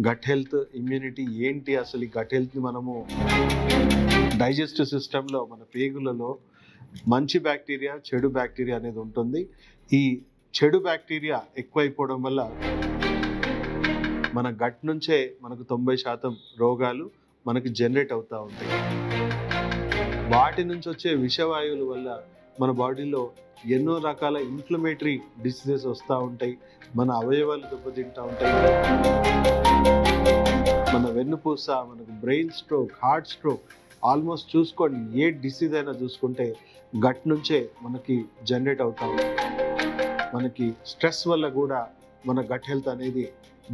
Gut health, immunity ఏంటి, అసలు ఈ గట్ హెల్త్ని మనము డైజెస్టివ్ సిస్టంలో మన పేగులలో మంచి బ్యాక్టీరియా, చెడు బ్యాక్టీరియా అనేది ఉంటుంది. ఈ చెడు బ్యాక్టీరియా ఎక్కువైపోవడం వల్ల మన గట్ నుంచే మనకు 90% రోగాలు మనకి జనరేట్ అవుతూ ఉంటాయి. వాటి నుంచి వచ్చే విషవాయువుల వల్ల మన బాడీలో ఎన్నో రకాల ఇన్ఫ్లమేటరీ డిసీజెస్ వస్తూ ఉంటాయి. మన అవయవాలు దెబ్బతింటూ ఉంటాయి. మన వెన్నుపూస, మనకు brain stroke, heart stroke, almost చూసుకోండి ఏ డిసీజ్ అయినా చూసుకుంటే గట్ నుంచే మనకి జనరేట్ అవుతా ఉంటాయి. మనకి స్ట్రెస్ వల్ల కూడా మన గట్ హెల్త్ అనేది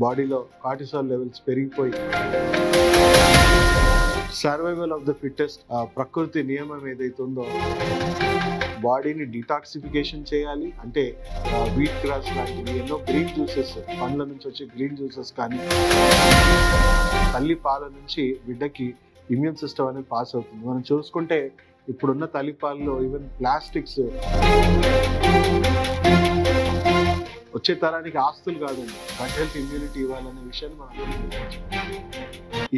బాడీలో కార్టిసాల్ లెవెల్స్ పెరిగిపోయి సర్వైవల్ ఆఫ్ ద ఫిట్టెస్ట్ ప్రకృతి నియమం ఏదైతే ఉందో బాడీని డిటాక్సిఫికేషన్ చేయాలి. అంటే వీట్ గ్రాస్ లాంటివి ఎన్నో గ్రీన్ జ్యూసెస్, పండ్ల నుంచి వచ్చే గ్రీన్ జ్యూసెస్ కానీ, తల్లి పాల నుంచి బిడ్డకి ఇమ్యూన్ సిస్టమ్ అనేది పాస్ అవుతుంది. మనం చూసుకుంటే ఇప్పుడున్న తల్లిపాలలో ఈవెన్ ప్లాస్టిక్స్ వచ్చే తరానికి ఆస్తులు కాదండి, గట్ హెల్త్, ఇమ్యూనిటీ ఇవ్వాలనే విషయాన్ని మనం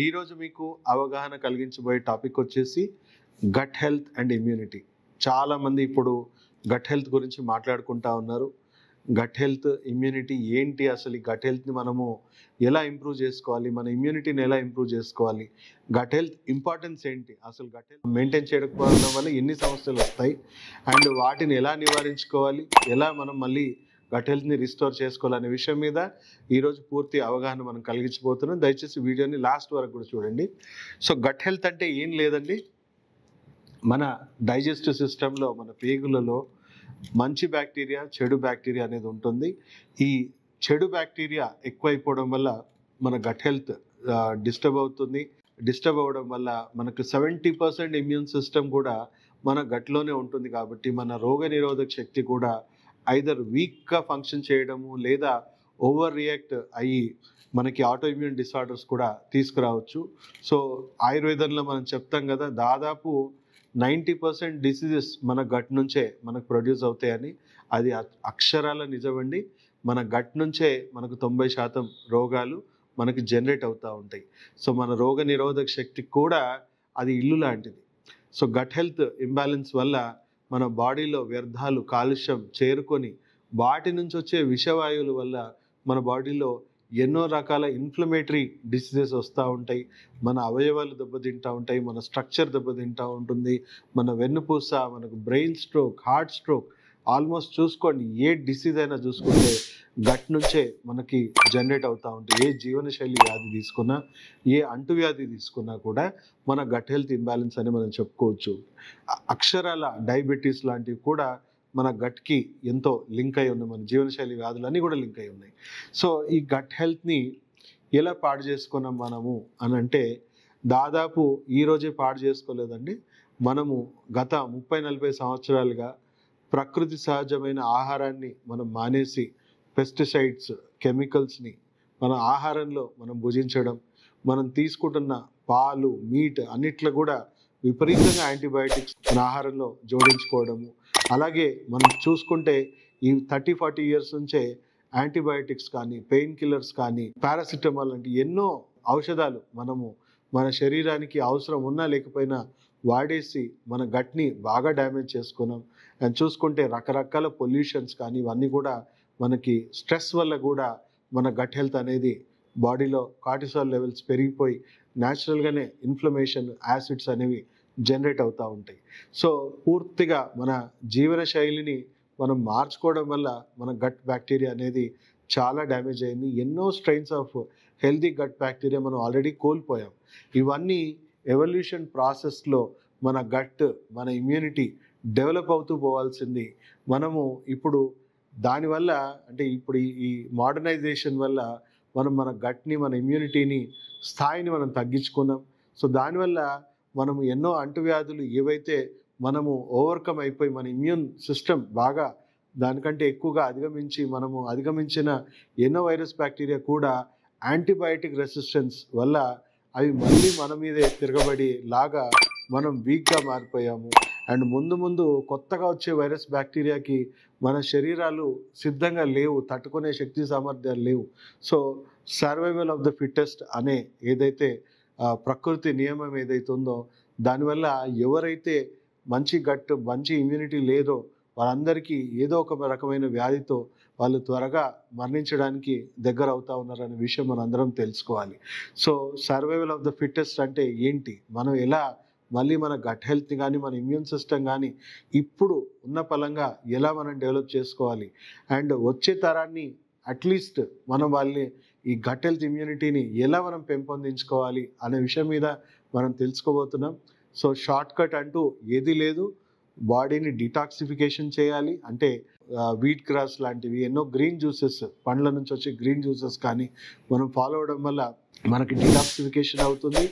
ఈరోజు మీకు అవగాహన కలిగించబోయే టాపిక్ వచ్చేసి గట్ హెల్త్ అండ్ ఇమ్యూనిటీ. చాలామంది ఇప్పుడు గట్ హెల్త్ గురించి మాట్లాడుకుంటా ఉన్నారు. గట్ హెల్త్, ఇమ్యూనిటీ ఏంటి, అసలు ఈ గట్ హెల్త్ని మనము ఎలా ఇంప్రూవ్ చేసుకోవాలి, మన ఇమ్యూనిటీని ఎలా ఇంప్రూవ్ చేసుకోవాలి, గట్ హెల్త్ ఇంపార్టెన్స్ ఏంటి, అసలు గట్ హెల్త్ మెయింటైన్ చేయకపోవడం వల్ల ఎన్ని సమస్యలు వస్తాయి అండ్ వాటిని ఎలా నివారించుకోవాలి, ఎలా మనం మళ్ళీ గట్ హెల్త్ని రిస్టోర్ చేసుకోవాలనే విషయం మీద ఈరోజు పూర్తి అవగాహన మనం కలిగించబోతున్నాం. దయచేసి వీడియోని లాస్ట్ వరకు కూడా చూడండి. సో గట్ హెల్త్ అంటే ఏం లేదండి, మన డైజెస్టివ్ సిస్టంలో మన పేగులలో మంచి బ్యాక్టీరియా, చెడు బ్యాక్టీరియా అనేది ఉంటుంది. ఈ చెడు బ్యాక్టీరియా ఎక్కువైపోవడం వల్ల మన గట్ హెల్త్ డిస్టర్బ్ అవుతుంది. డిస్టర్బ్ అవ్వడం వల్ల మనకు 70% ఇమ్యూన్ సిస్టమ్ కూడా మన గట్లోనే ఉంటుంది. కాబట్టి మన రోగ నిరోధక శక్తి కూడా ఐదర్ వీక్గా ఫంక్షన్ చేయడము లేదా ఓవర్ రియాక్ట్ అయ్యి మనకి ఆటో ఇమ్యూన్ డిసార్డర్స్ కూడా తీసుకురావచ్చు. సో ఆయుర్వేదంలో మనం చెప్తాం కదా, దాదాపు 90% డిసీజెస్ మన గట్ నుంచే మనకు ప్రొడ్యూస్ అవుతాయని. అది అక్షరాల నిజమండి. మన గట్ నుంచే మనకు 90% రోగాలు మనకి జనరేట్ అవుతూ ఉంటాయి. సో మన రోగ నిరోధక శక్తికి కూడా అది ఇల్లు లాంటిది. సో గట్ హెల్త్ ఇంబ్యాలెన్స్ వల్ల మన బాడీలో వ్యర్థాలు, కాలుష్యం చేరుకొని వాటి నుంచి వచ్చే విషవాయువుల వల్ల మన బాడీలో ఎన్నో రకాల ఇన్ఫ్లమేటరీ డిసీజెస్ వస్తూ ఉంటాయి. మన అవయవాలు దెబ్బతింటూ ఉంటాయి, మన స్ట్రక్చర్ దెబ్బతింటూ ఉంటుంది. మన వెన్నుపూస, మనకు brain stroke, heart stroke, almost చూసుకోండి ఏ డిసీజ్ అయినా చూసుకుంటే గట్ నుంచే మనకి జనరేట్ అవుతూ ఉంటాయి. ఏ జీవనశైలి వ్యాధి తీసుకున్నా, ఏ అంటువ్యాధి తీసుకున్నా కూడా మన గట్ హెల్త్ ఇంబ్యాలెన్స్ అని మనం చెప్పుకోవచ్చు. అక్షరాల డయాబెటీస్ లాంటివి కూడా మన గట్కి ఎంతో లింక్ అయి ఉన్నాయి. మన జీవనశైలి వ్యాధులు అన్నీ కూడా లింక్ అయి ఉన్నాయి. సో ఈ గట్ హెల్త్ని ఎలా పాడు చేసుకున్నాం మనము అని అంటే, దాదాపు ఈరోజే పాడు చేసుకోలేదండి. మనము గత 30-40 సంవత్సరాలుగా ప్రకృతి సహజమైన ఆహారాన్ని మనం మానేసి పెస్టిసైడ్స్, కెమికల్స్ని మన ఆహారంలో మనం భుజించడం, మనం తీసుకుంటున్న పాలు, మీట్ అన్నిట్లో కూడా విపరీతంగా యాంటీబయాటిక్స్ మన ఆహారంలో జోడించుకోవడము. అలాగే మనం చూసుకుంటే ఈ 30-40 ఇయర్స్ నుంచే యాంటీబయాటిక్స్ కానీ, పెయిన్ కిల్లర్స్ కానీ, పారాసిటమాల్ లాంటి ఎన్నో ఔషధాలు మనము మన శరీరానికి అవసరం ఉన్నా లేకపోయినా వాడేసి మన గట్ని బాగా డ్యామేజ్ చేసుకున్నాం. అండ్ చూసుకుంటే రకరకాల పొల్యూషన్స్ కానీ ఇవన్నీ కూడా మనకి స్ట్రెస్ వల్ల కూడా మన గట్ హెల్త్ అనేది బాడీలో కార్టిసాల్ లెవెల్స్ పెరిగిపోయి న్యాచురల్గానే ఇన్ఫ్లమేషన్, యాసిడ్స్ అనేవి జనరేట్ అవుతూ ఉంటాయి. సో పూర్తిగా మన జీవన శైలిని మనం మార్చుకోవడం వల్ల మన గట్ బ్యాక్టీరియా అనేది చాలా డ్యామేజ్ అయింది. ఎన్నో strains of healthy gut bacteria మనం ఆల్రెడీ కోల్పోయాం. ఇవన్నీ ఎవల్యూషన్ ప్రాసెస్లో మన గట్, మన ఇమ్యూనిటీ డెవలప్ అవుతూ పోవాల్సింది. మనము ఇప్పుడు దానివల్ల అంటే ఇప్పుడు ఈ మోడర్నైజేషన్ వల్ల మనం మన గట్ని, మన ఇమ్యూనిటీని స్థాయిని మనం తగ్గించుకున్నాం. సో దానివల్ల మనము ఎన్నో అంటువ్యాధులు ఏవైతే మనము ఓవర్కమ్ అయిపోయి మన ఇమ్యూన్ సిస్టమ్ బాగా దానికంటే ఎక్కువగా అధిగమించిన ఎన్నో వైరస్ బ్యాక్టీరియా కూడా యాంటీబయాటిక్ రెసిస్టెన్స్ వల్ల అవి మళ్ళీ మన మీదే తిరగబడి లాగా మనం వీక్గా మారిపోయాము. అండ్ ముందు కొత్తగా వచ్చే వైరస్ బ్యాక్టీరియాకి మన శరీరాలు సిద్ధంగా లేవు, తట్టుకునే శక్తి సామర్థ్యాలు లేవు. So survival of the fittest అనే ఏదైతే ప్రకృతి నియమం ఏదైతే ఉందో దానివల్ల ఎవరైతే మంచి ఇమ్యూనిటీ లేదో వాళ్ళందరికీ ఏదో ఒక రకమైన వ్యాధితో వాళ్ళు త్వరగా మరణించడానికి దగ్గర అవుతా ఉన్నారనే విషయం మనం అందరం తెలుసుకోవాలి. So survival of the fittest అంటే ఏంటి, మనం ఎలా మళ్ళీ మన గట్ హెల్త్ని కానీ మన ఇమ్యూన్ సిస్టమ్ కానీ ఇప్పుడు ఉన్న పలంగా ఎలా మనం డెవలప్ చేసుకోవాలి, అండ్ వచ్చే తరాన్ని అట్లీస్ట్ మనం వాళ్ళని ఈ గట్ హెల్త్ ఇమ్యూనిటీని ఎలా మనం పెంపొందించుకోవాలి అనే విషయం మీద మనం తెలుసుకోబోతున్నాం. సో షార్ట్ కట్ అంటూ ఏది లేదు, బాడీని డిటాక్సిఫికేషన్ చేయాలి. అంటే వీట్ గ్రాస్ లాంటివి ఎన్నో గ్రీన్ జ్యూసెస్, పండ్ల నుంచి వచ్చే గ్రీన్ జ్యూసెస్ కానీ మనం ఫాలో అవడం వల్ల మనకి డిటాక్సిఫికేషన్ అవుతుంది.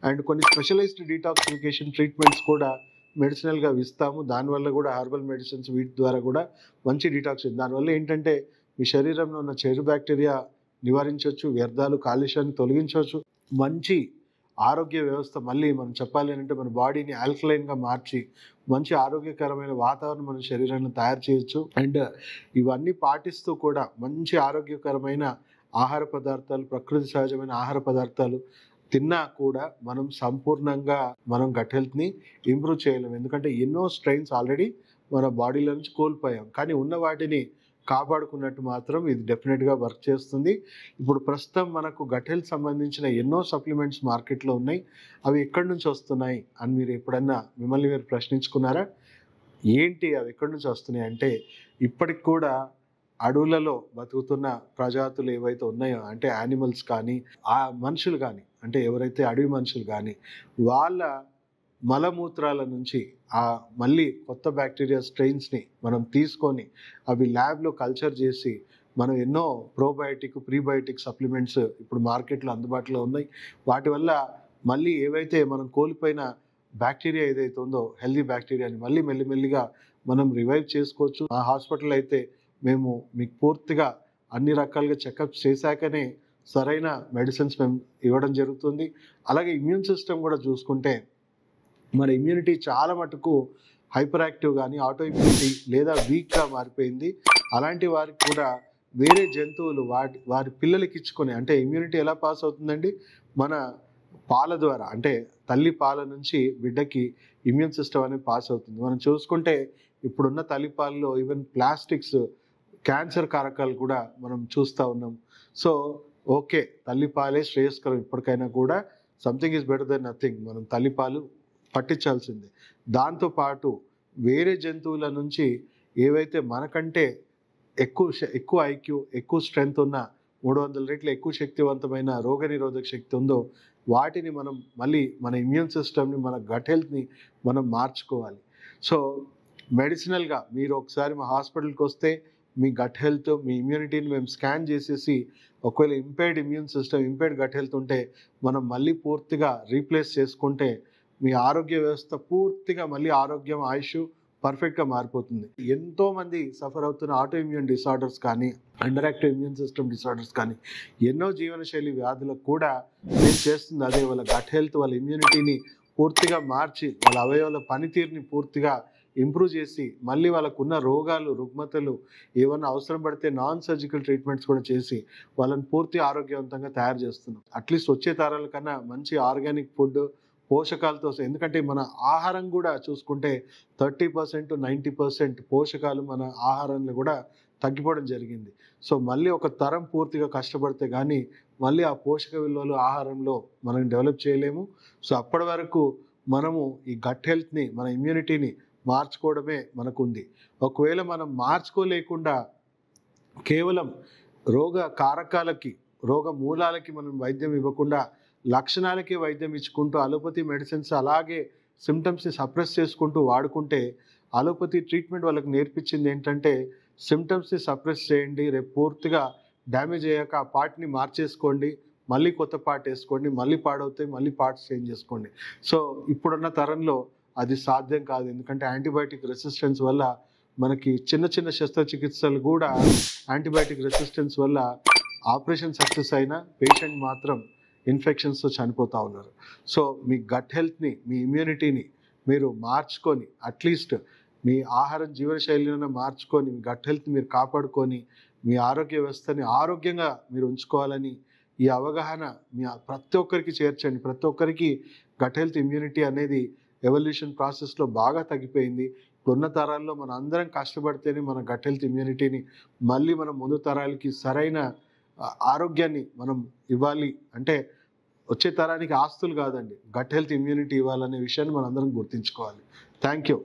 అండ్ కొన్ని స్పెషలైజ్డ్ డిటాక్సిఫికేషన్ ట్రీట్మెంట్స్ కూడా మెడిసినల్గా ఇస్తాము. దానివల్ల కూడా హెర్బల్ మెడిసిన్స్ వీటి ద్వారా కూడా మంచి డిటాక్సిన్, దానివల్ల ఏంటంటే మీ శరీరంలో ఉన్న చెడు బ్యాక్టీరియా నివారించవచ్చు, వ్యర్థాలు కాలుష్యాన్ని తొలగించవచ్చు, మంచి ఆరోగ్య వ్యవస్థ మళ్ళీ మనం చెప్పాలి అంటే మన బాడీని ఆల్కలైన్గా మార్చి మంచి ఆరోగ్యకరమైన వాతావరణం మన శరీరాన్ని తయారు చేయొచ్చు. అండ్ ఇవన్నీ పాటిస్తూ కూడా మంచి ఆరోగ్యకరమైన ఆహార పదార్థాలు, ప్రకృతి సహజమైన ఆహార పదార్థాలు తిన్నా కూడా మనం సంపూర్ణంగా మనం గట్ హెల్త్ని ఇంప్రూవ్ చేయలేము. ఎందుకంటే ఎన్నో స్ట్రెయిన్స్ ఆల్రెడీ మన బాడీలో నుంచి కోల్పోయాం, కానీ ఉన్న వాటిని కాపాడుకున్నట్టు మాత్రం ఇది డెఫినెట్గా వర్క్ చేస్తుంది. ఇప్పుడు ప్రస్తుతం మనకు గట్ హెల్త్ సంబంధించిన ఎన్నో సప్లిమెంట్స్ మార్కెట్లో ఉన్నాయి. అవి ఎక్కడి నుంచి వస్తున్నాయి అని మీరు ఎప్పుడన్నా మిమ్మల్ని మీరు ప్రశ్నించుకున్నారా? ఏంటి అవి ఎక్కడి నుంచి వస్తున్నాయి అంటే, ఇప్పటికి కూడా అడవులలో బతుకుతున్న ప్రజాతులు ఏవైతే ఉన్నాయో, అంటే యానిమల్స్ కానీ ఆ మనుషులు కానీ, అంటే ఎవరైతే అడవి మనుషులు కానీ వాళ్ళ మలమూత్రాల నుంచి మళ్ళీ కొత్త బ్యాక్టీరియా స్ట్రెయిన్స్ని మనం తీసుకొని అవి ల్యాబ్లో కల్చర్ చేసి మనం ఎన్నో ప్రోబయోటిక్ ప్రీబయోటిక్ సప్లిమెంట్స్ ఇప్పుడు మార్కెట్లో అందుబాటులో ఉన్నాయి. వాటి వల్ల మళ్ళీ ఏవైతే మనం కోల్పోయిన బ్యాక్టీరియా ఏదైతే ఉందో హెల్దీ బ్యాక్టీరియాని మళ్ళీ మెల్లిమెల్లిగా మనం రివైవ్ చేసుకోవచ్చు. మా హాస్పిటల్ అయితే మేము మీకు పూర్తిగా అన్ని రకాలుగా చెకప్స్ చేశాకనే సరైన మెడిసిన్స్ మేము ఇవ్వడం జరుగుతుంది. అలాగే ఇమ్యూన్ సిస్టమ్ కూడా చూసుకుంటే మన ఇమ్యూనిటీ చాలా మటుకు హైపర్ యాక్టివ్ కానీ ఆటో ఇమ్యూనిటీ లేదా వీక్గా మారిపోయింది. అలాంటి వారికి కూడా వేరే జంతువులు వారి పిల్లలకి ఇచ్చుకొని, అంటే ఇమ్యూనిటీ ఎలా పాస్ అవుతుందండి, మన పాల ద్వారా, అంటే తల్లి పాల నుంచి బిడ్డకి ఇమ్యూన్ సిస్టమ్ అనేది పాస్ అవుతుంది. మనం చూసుకుంటే ఇప్పుడున్న తల్లిపాలలో ఈవెన్ ప్లాస్టిక్స్ క్యాన్సర్ కారకాలు కూడా మనం చూస్తూ ఉన్నాం. సో ఓకే, తల్లిపాలే శ్రేయస్కరం ఇప్పటికైనా కూడా, something is better than nothing, మనం తల్లిపాలు పట్టించాల్సిందే. దాంతోపాటు వేరే జంతువుల నుంచి ఏవైతే మనకంటే ఎక్కువ ఐక్యూ, ఎక్కువ స్ట్రెంగ్త్ ఉన్న 300 రెట్లు ఎక్కువ శక్తివంతమైన రోగనిరోధక శక్తి ఉందో వాటిని మనం మళ్ళీ మన ఇమ్యూన్ సిస్టమ్ని, మన గట్ హెల్త్ని మనం మార్చుకోవాలి. సో మెడిసినల్గా మీరు ఒకసారి మా హాస్పిటల్కి వస్తే మీ గట్ హెల్త్, మీ ఇమ్యూనిటీని మేము స్కాన్ చేసేసి ఒకవేళ impaired immune system, impaired gut health ఉంటే మనం మళ్ళీ పూర్తిగా రీప్లేస్ చేసుకుంటే మీ ఆరోగ్య వ్యవస్థ పూర్తిగా మళ్ళీ ఆరోగ్యం, ఆయుష్ పర్ఫెక్ట్గా మారిపోతుంది. ఎంతోమంది సఫర్ అవుతున్న ఆటో ఇమ్యూన్ డిసార్డర్స్ కానీ, under active immune system disorders కానీ, ఎన్నో జీవనశైలి వ్యాధులకు కూడా నేను చేస్తుంది అదే. వాళ్ళ గట్ హెల్త్, వాళ్ళ ఇమ్యూనిటీని పూర్తిగా మార్చి వాళ్ళ అవయవాల పనితీరుని పూర్తిగా ఇంప్రూవ్ చేసి మళ్ళీ వాళ్ళకున్న రోగాలు, రుగ్మతలు ఏమన్నా అవసరం పడితే నాన్ సర్జికల్ ట్రీట్మెంట్స్ కూడా చేసి వాళ్ళని పూర్తి ఆరోగ్యవంతంగా తయారు చేస్తున్నాం. అట్లీస్ట్ వచ్చే తరాల కన్నా మంచి ఆర్గానిక్ ఫుడ్, పోషకాలతో, ఎందుకంటే మన ఆహారం కూడా చూసుకుంటే 30% to 90% పోషకాలు మన ఆహారంలో కూడా తగ్గిపోవడం జరిగింది. సో మళ్ళీ ఒక తరం పూర్తిగా కష్టపడితే కానీ మళ్ళీ ఆ పోషక విలువలు ఆహారంలో మనం డెవలప్ చేయలేము. సో అప్పటి వరకు మనము ఈ గట్ హెల్త్ని, మన ఇమ్యూనిటీని మార్చుకోవడమే మనకుంది. ఒకవేళ మనం మార్చుకోలేకుండా కేవలం రోగ కారకాలకి, రోగ మూలాలకి మనం వైద్యం ఇవ్వకుండా లక్షణాలకే వైద్యం ఇచ్చుకుంటూ అలోపతి మెడిసిన్స్ అలాగే సిమ్టమ్స్ని సప్రెస్ చేసుకుంటూ వాడుకుంటే, అలోపతి ట్రీట్మెంట్ వాళ్ళకి నేర్పించింది ఏంటంటే సిమ్టమ్స్ని సప్రెస్ చేయండి, రేపు పూర్తిగా డ్యామేజ్ అయ్యాక ఆ పార్ట్ని మార్చేసుకోండి, మళ్ళీ కొత్త పార్ట్ వేసుకోండి, మళ్ళీ పాడవుతాయి, మళ్ళీ పార్ట్స్ చేంజ్ చేసుకోండి. సో ఇప్పుడున్న తరంలో అది సాధ్యం కాదు. ఎందుకంటే యాంటీబయాటిక్ రెసిస్టెన్స్ వల్ల మనకి చిన్న చిన్న శస్త్రచికిత్సలు కూడా యాంటీబయాటిక్ రెసిస్టెన్స్ వల్ల ఆపరేషన్ సక్సెస్ అయినా పేషెంట్ మాత్రం ఇన్ఫెక్షన్స్తో చనిపోతూ ఉన్నారు. సో మీ గట్ హెల్త్ని, మీ ఇమ్యూనిటీని మీరు మార్చుకొని, అట్లీస్ట్ మీ ఆహారం జీవనశైలిని మార్చుకొని మీ గట్ హెల్త్ మీరు కాపాడుకొని మీ ఆరోగ్య వ్యవస్థని ఆరోగ్యంగా మీరు ఉంచుకోవాలని ఈ అవగాహన మీ ప్రతి ఒక్కరికి చేర్చండి. ప్రతి ఒక్కరికి గట్ హెల్త్ ఇమ్యూనిటీ అనేది ఎవల్యూషన్ ప్రాసెస్లో బాగా తగ్గిపోయింది. ఇప్పుడున్న తరాల్లో మన అందరం కష్టపడితేనే మన గట్ హెల్త్ ఇమ్యూనిటీని మళ్ళీ మనం ముందు తరాలకి సరైన ఆరోగ్యాన్ని మనం ఇవ్వాలి. అంటే వచ్చే తరానికి ఆస్తులు కాదండి, గట్ హెల్త్ ఇమ్యూనిటీ ఇవ్వాలనే విషయాన్ని మనం అందరం గుర్తుంచుకోవాలి. Thank you.